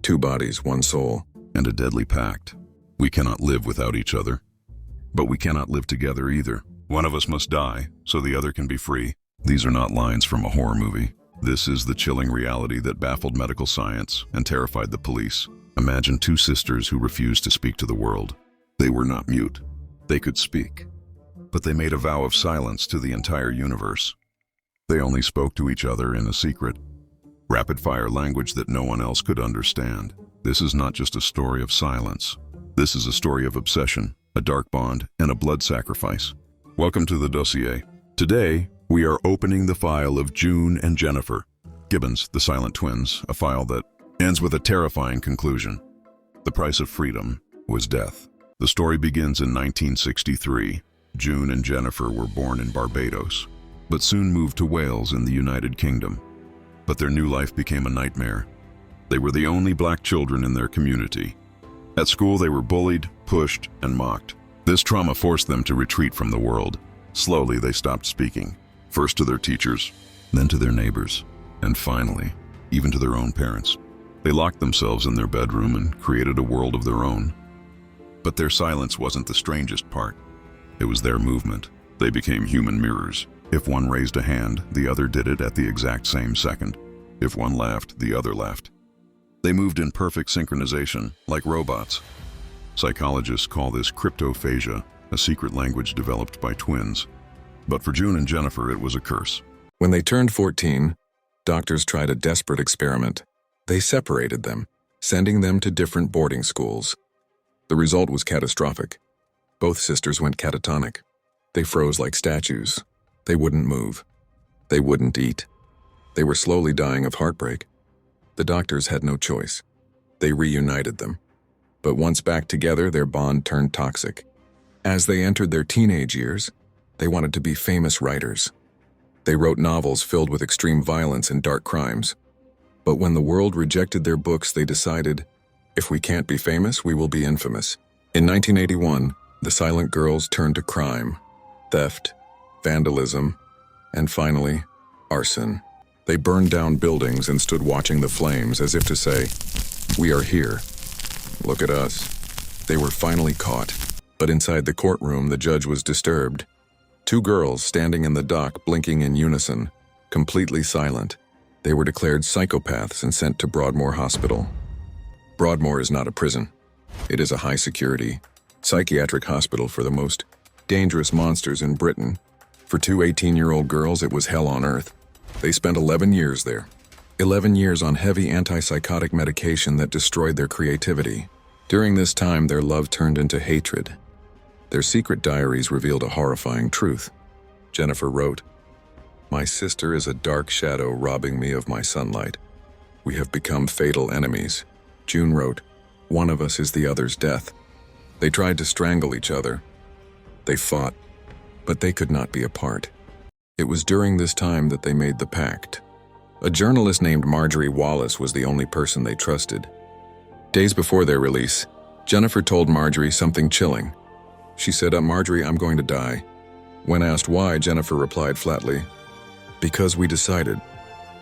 2 bodies, 1 soul, and a deadly pact. We cannot live without each other, but we cannot live together either. One of us must die so the other can be free. These are not lines from a horror movie. This is the chilling reality that baffled medical science and terrified the police. Imagine 2 sisters who refused to speak to the world. They were not mute. They could speak, but they made a vow of silence to the entire universe. They only spoke to each other in a secret, rapid-fire language that no one else could understand. This is not just a story of silence. This is a story of obsession, a dark bond, and a blood sacrifice. Welcome to the Dossier. Today, we are opening the file of June and Jennifer Gibbons, the silent twins, a file that ends with a terrifying conclusion. The price of freedom was death. The story begins in 1963. June and Jennifer were born in Barbados, but soon moved to Wales in the United Kingdom. But their new life became a nightmare. They were the only black children in their community. At school, they were bullied, pushed, and mocked. This trauma forced them to retreat from the world. Slowly, they stopped speaking, first to their teachers, then to their neighbors, and finally, even to their own parents. They locked themselves in their bedroom and created a world of their own. But their silence wasn't the strangest part. It was their movement. They became human mirrors. If one raised a hand, the other did it at the exact same second. If one laughed, the other laughed. They moved in perfect synchronization, like robots. Psychologists call this cryptophasia, a secret language developed by twins. But for June and Jennifer, it was a curse. When they turned 14, doctors tried a desperate experiment. They separated them, sending them to different boarding schools. The result was catastrophic. Both sisters went catatonic. They froze like statues. They wouldn't move. They wouldn't eat. They were slowly dying of heartbreak. The doctors had no choice. They reunited them. But once back together, their bond turned toxic. As they entered their teenage years, they wanted to be famous writers. They wrote novels filled with extreme violence and dark crimes. But when the world rejected their books, they decided, if we can't be famous, we will be infamous. In 1981, the Silent Girls turned to crime, theft, vandalism, and finally, arson. They burned down buildings and stood watching the flames as if to say, we are here. Look at us. They were finally caught. But inside the courtroom, the judge was disturbed. 2 girls standing in the dock, blinking in unison, completely silent. They were declared psychopaths and sent to Broadmoor Hospital. Broadmoor is not a prison. It is a high-security, psychiatric hospital for the most dangerous monsters in Britain. For 2 18-year-old girls, it was hell on earth. They spent 11 years there. 11 years on heavy antipsychotic medication that destroyed their creativity. During this time, their love turned into hatred. Their secret diaries revealed a horrifying truth. Jennifer wrote, "My sister is a dark shadow robbing me of my sunlight. We have become fatal enemies." June wrote, "One of us is the other's death." They tried to strangle each other. They fought, but they could not be apart. It was during this time that they made the pact. A journalist named Marjorie Wallace was the only person they trusted. Days before their release, Jennifer told Marjorie something chilling. She said, Marjorie, I'm going to die." When asked why, Jennifer replied flatly, "Because we decided.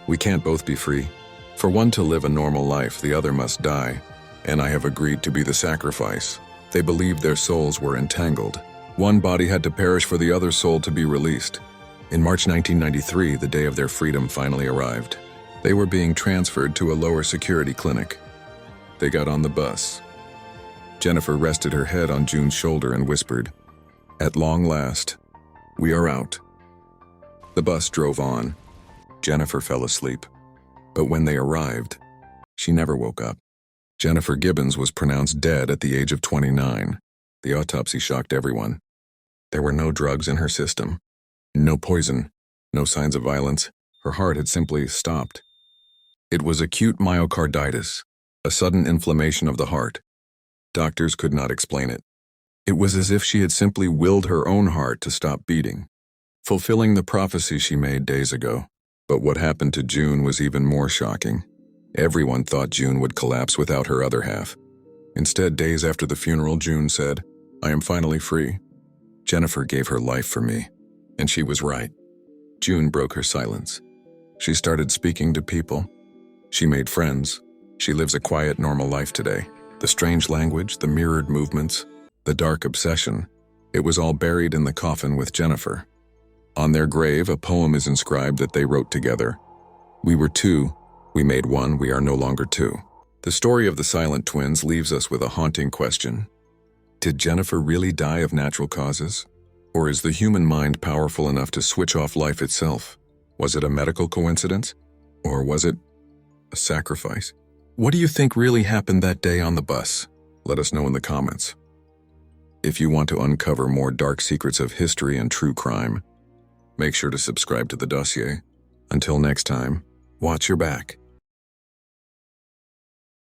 We can't both be free. For one to live a normal life, the other must die, and I have agreed to be the sacrifice." They believed their souls were entangled. One body had to perish for the other soul to be released. In March 1993, the day of their freedom finally arrived. They were being transferred to a lower security clinic. They got on the bus. Jennifer rested her head on June's shoulder and whispered, "At long last, we are out." The bus drove on. Jennifer fell asleep. But when they arrived, she never woke up. Jennifer Gibbons was pronounced dead at the age of 29. The autopsy shocked everyone. There were no drugs in her system. No poison, no signs of violence. Her heart had simply stopped. It was acute myocarditis, a sudden inflammation of the heart. Doctors could not explain it. It was as if she had simply willed her own heart to stop beating, fulfilling the prophecy she made days ago. But what happened to June was even more shocking. Everyone thought June would collapse without her other half. Instead, days after the funeral, June said, "I am finally free. Jennifer gave her life for me." And she was right. June broke her silence. She started speaking to people. She made friends. She lives a quiet, normal life today. The strange language, the mirrored movements, the dark obsession, it was all buried in the coffin with Jennifer. On their grave, a poem is inscribed that they wrote together. We were two, we made one, we are no longer two. The story of the silent twins leaves us with a haunting question. Did Jennifer really die of natural causes? Or is the human mind powerful enough to switch off life itself? Was it a medical coincidence? Or was it a sacrifice? What do you think really happened that day on the bus? Let us know in the comments. If you want to uncover more dark secrets of history and true crime, make sure to subscribe to the Dossier. Until next time, watch your back.